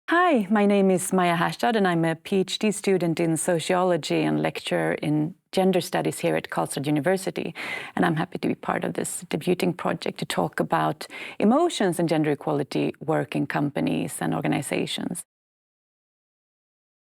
Hi, my name is Maja Herstad and I'm a PhD student in sociology and lecturer in gender studies here at Karlstad University. And I'm happy to be part of this debuting project to talk about emotions and gender equality work in companies and organizations.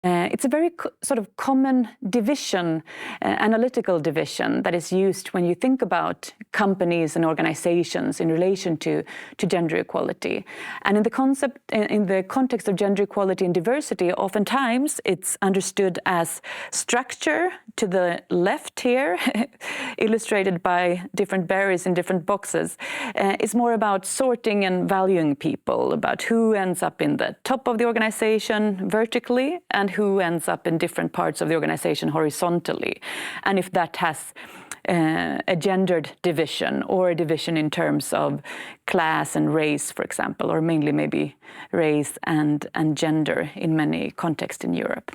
It's a very sort of common division, analytical division that is used when you think about companies and organizations in relation to gender equality. And in the context of gender equality and diversity, oftentimes it's understood as structure to the left here, illustrated by different berries in different boxes. It's more about sorting and valuing people, about who ends up in the top of the organization vertically and who ends up in different parts of the organization horizontally, and if that has a gendered division or a division in terms of class and race, for example, or mainly maybe race and gender in many contexts in Europe.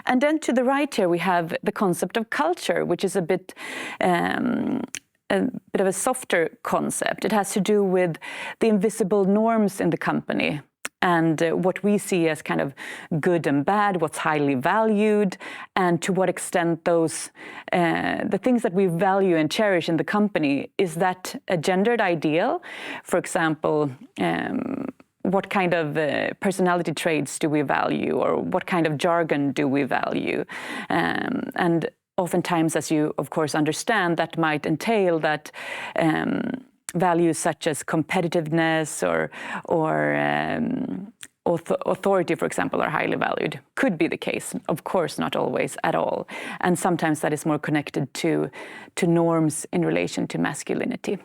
And then to the right here we have the concept of culture, which is a bit of a softer concept. It has to do with the invisible norms in the company and what we see as kind of good and bad, what's highly valued, and to what extent those, the things that we value and cherish in the company, is that a gendered ideal? For example, what kind of personality traits do we value, or what kind of jargon do we value? And oftentimes, as you of course understand, that might entail that values such as competitiveness or authority, for example, are highly valued. Could be the case, of course, not always at all. And sometimes that is more connected to norms in relation to masculinity.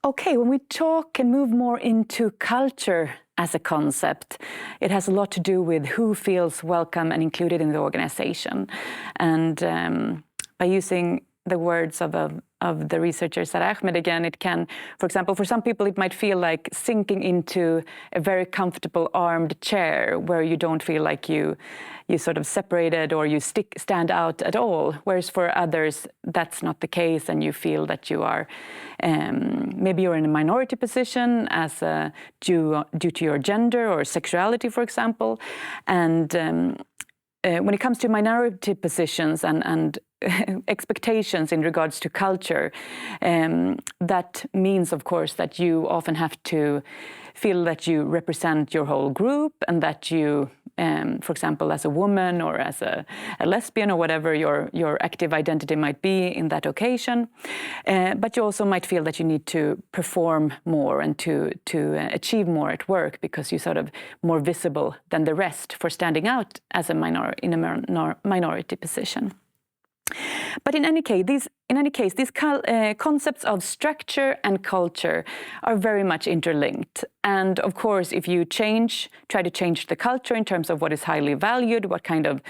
Okay, when we talk and move more into culture as a concept, it has a lot to do with who feels welcome and included in the organization. And by using the words of the researcher Sarah Ahmed again, it can, for example, for some people it might feel like sinking into a very comfortable armed chair where you don't feel like you sort of separated or you stand out at all, whereas for others that's not the case and you feel that you are, maybe you're in a minority position as due to your gender or sexuality, for example. And when it comes to minority positions and expectations in regards to culture, that means, of course, that you often have to feel that you represent your whole group and that you, for example, as a woman or as a lesbian or whatever your active identity might be in that occasion. But you also might feel that you need to perform more and to achieve more at work because you're sort of more visible than the rest for standing out as in a minority position. But in any case, these concepts of structure and culture are very much interlinked. And of course, if you try to change the culture in terms of what is highly valued, what kind of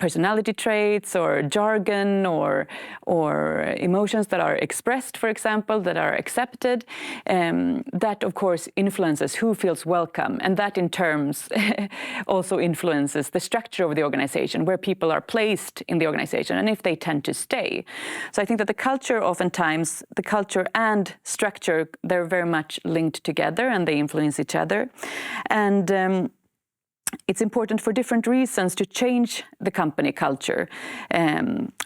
personality traits or jargon or emotions that are expressed, for example, that are accepted, that of course influences who feels welcome, and that in terms also influences the structure of the organization, where people are placed in the organization and if they tend to stay. So I think that the culture and structure, they're very much linked together and they influence each other. And it's important for different reasons to change the company culture.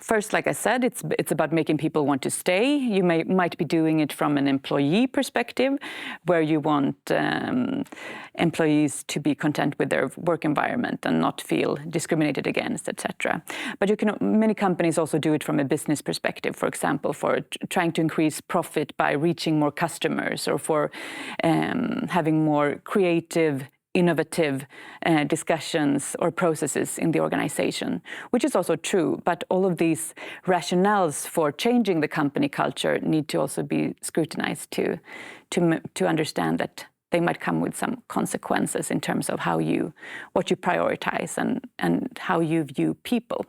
First, like I said, it's about making people want to stay. You might be doing it from an employee perspective, where you want employees to be content with their work environment and not feel discriminated against, etc. But many companies also do it from a business perspective, for example, for trying to increase profit by reaching more customers, or for having more creative, innovative discussions or processes in the organization, which is also true. But all of these rationales for changing the company culture need to also be scrutinized to understand that they might come with some consequences in terms of what you prioritize and how you view people.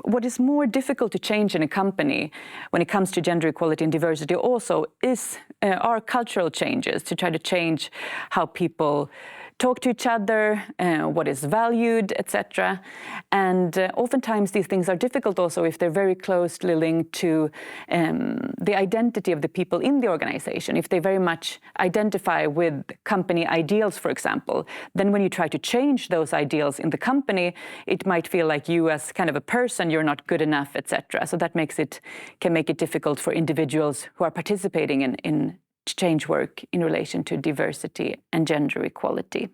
What is more difficult to change in a company when it comes to gender equality and diversity also are cultural changes, to try to change how people talk to each other, what is valued, etc. And oftentimes these things are difficult also if they're very closely linked to the identity of the people in the organization. If they very much identify with company ideals, for example, then when you try to change those ideals in the company, it might feel like you as kind of a person, you're not good enough, etc. So that can make it difficult for individuals who are participating in change work in relation to diversity and gender equality.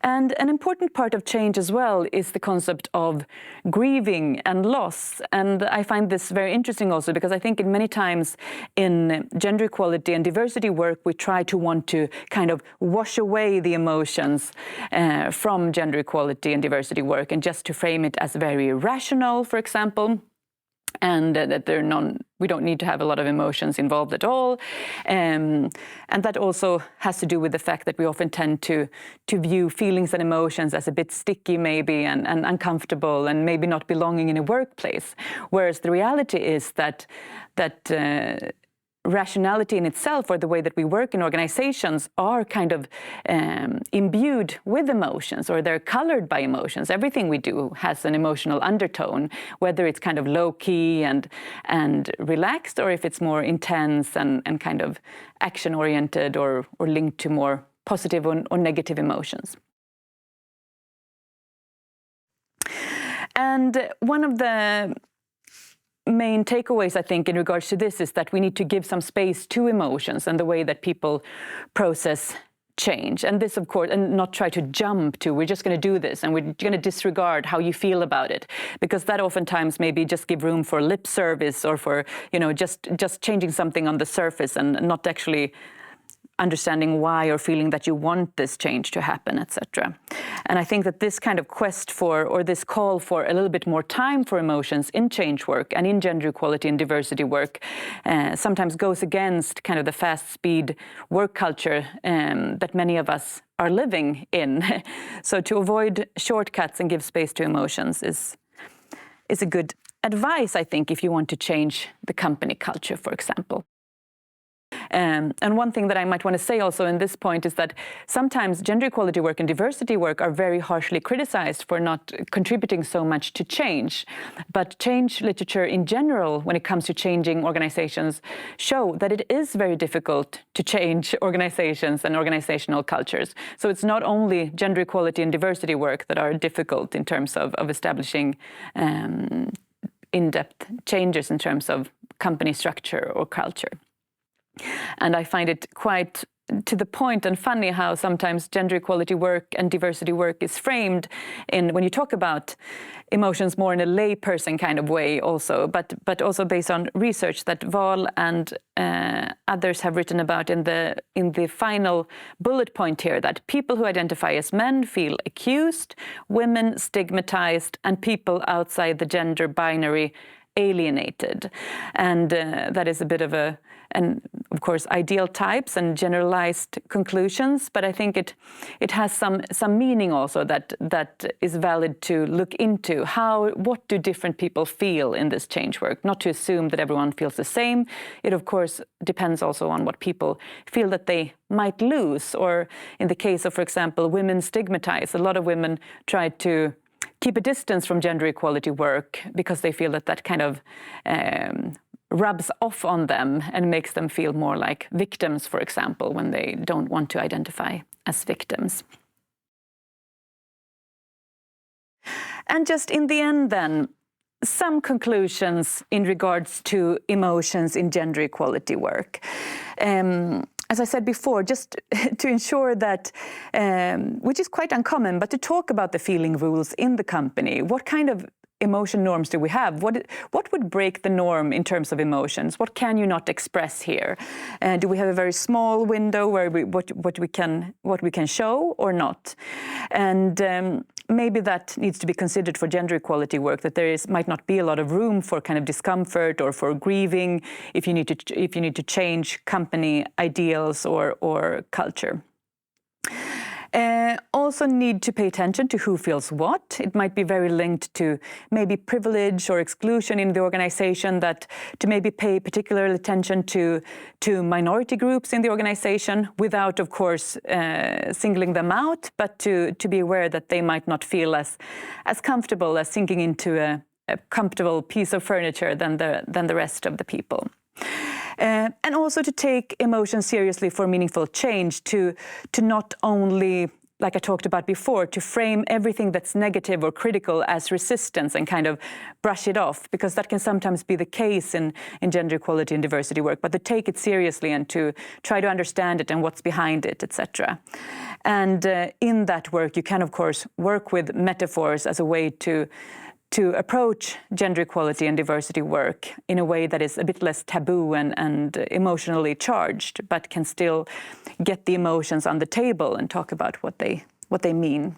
And an important part of change as well is the concept of grieving and loss. And I find this very interesting also because I think in many times in gender equality and diversity work, we try to want to kind of wash away the emotions from gender equality and diversity work, and just to frame it as very rational, for example, and that we don't need to have a lot of emotions involved at all. And that also has to do with the fact that we often tend to view feelings and emotions as a bit sticky maybe, and uncomfortable, and maybe not belonging in a workplace. Whereas the reality is that rationality in itself, or the way that we work in organizations, are kind of imbued with emotions, or they're colored by emotions. Everything we do has an emotional undertone, whether it's kind of low-key and relaxed, or if it's more intense and kind of action-oriented, or linked to more positive or negative emotions. And one of the main takeaways, I think, in regards to this is that we need to give some space to emotions and the way that people process change. And this, of course, and not try to jump to, we're just going to do this and we're going to disregard how you feel about it, because that oftentimes maybe just give room for lip service, or for, just changing something on the surface and not actually understanding why, or feeling that you want this change to happen, etc. And I think that this kind of quest for, or this call for a little bit more time for emotions in change work and in gender equality and diversity work sometimes goes against kind of the fast speed work culture that many of us are living in. So to avoid shortcuts and give space to emotions is a good advice, I think, if you want to change the company culture, for example. And one thing that I might want to say also in this point is that sometimes gender equality work and diversity work are very harshly criticized for not contributing so much to change. But change literature in general, when it comes to changing organizations, show that it is very difficult to change organizations and organizational cultures. So it's not only gender equality and diversity work that are difficult in terms of establishing in-depth changes in terms of company structure or culture. And I find it quite to the point and funny how sometimes gender equality work and diversity work is framed in, when you talk about emotions, more in a layperson kind of way also, but also based on research that Val and others have written about in the final bullet point here, that people who identify as men feel accused, women stigmatized, and people outside the gender binary alienated. And that is a bit of and of course ideal types and generalized conclusions, but I think it has some meaning also that is valid to look into. What do different people feel in this change work? Not to assume that everyone feels the same. It of course depends also on what people feel that they might lose, or in the case of, for example, women stigmatized. A lot of women try to keep a distance from gender equality work because they feel that kind of rubs off on them and makes them feel more like victims, for example, when they don't want to identify as victims. And just in the end then, some conclusions in regards to emotions in gender equality work. As I said before, just to ensure that, which is quite uncommon, but to talk about the feeling rules in the company. What kind of emotion norms do we have? What would break the norm in terms of emotions? What can you not express here? Do we have a very small window where what we can show or not? And maybe that needs to be considered for gender equality work, that might not be a lot of room for kind of discomfort or for grieving if you need to change company ideals or culture. Also need to pay attention to who feels what. It might be very linked to maybe privilege or exclusion in the organization, that to maybe pay particular attention to minority groups in the organization without, of course, singling them out, but to be aware that they might not feel as comfortable as sinking into a comfortable piece of furniture than the rest of the people. And also to take emotions seriously for meaningful change, to not only, like I talked about before, to frame everything that's negative or critical as resistance and kind of brush it off, because that can sometimes be the case in gender equality and diversity work, but to take it seriously and to try to understand it and what's behind it, etc. And in that work, you can, of course, work with metaphors as a way to approach gender equality and diversity work in a way that is a bit less taboo and emotionally charged, but can still get the emotions on the table and talk about what they mean.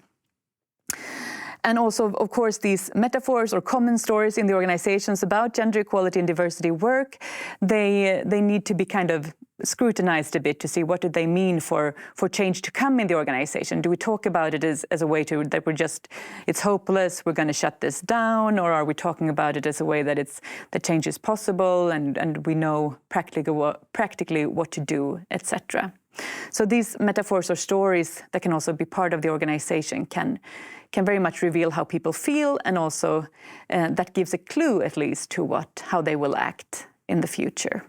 And also, of course, these metaphors or common stories in the organizations about gender equality and diversity work, they need to be kind of scrutinized a bit to see what do they mean for change to come in the organization. Do we talk about it as a way that it's hopeless, we're going to shut this down, or are we talking about it as a way that change is possible and we know practically what to do, etc. So these metaphors or stories that can also be part of the organization can very much reveal how people feel, and also that gives a clue at least to how they will act in the future.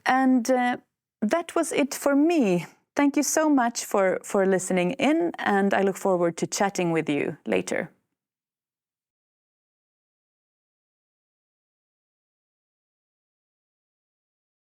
And that was it for me. Thank you so much for listening in, and I look forward to chatting with you later.